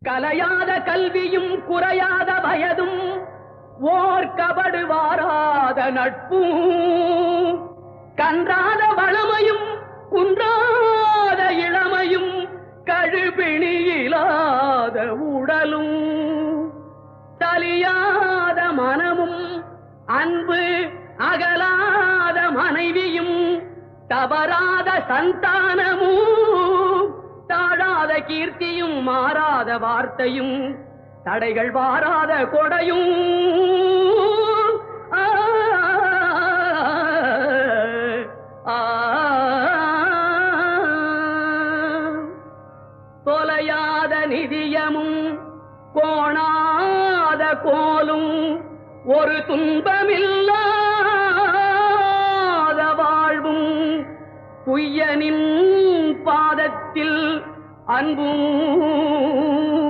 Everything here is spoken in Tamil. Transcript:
கலையாத கல்வியும் குறையாத வயதும் ஓர் கபடு வாராத நட்பும் கன்றாத வளமையும் குன்றாத இளமையும் கழுபிணியிலாத உடலும் தலியாத மனமும் அன்பு அகலாத மனைவியும் தவறாத சந்தானமும் தாழாத கீர்த்தியும் மாறாத வார்த்தையும் தடைகள் வாராத கொடையும் தொலையாத நிதியமும் கோணாத கோலும் ஒரு துன்பமில்லாத வாழ்வும் குய்யனின் பாதத்தில் அன்பும்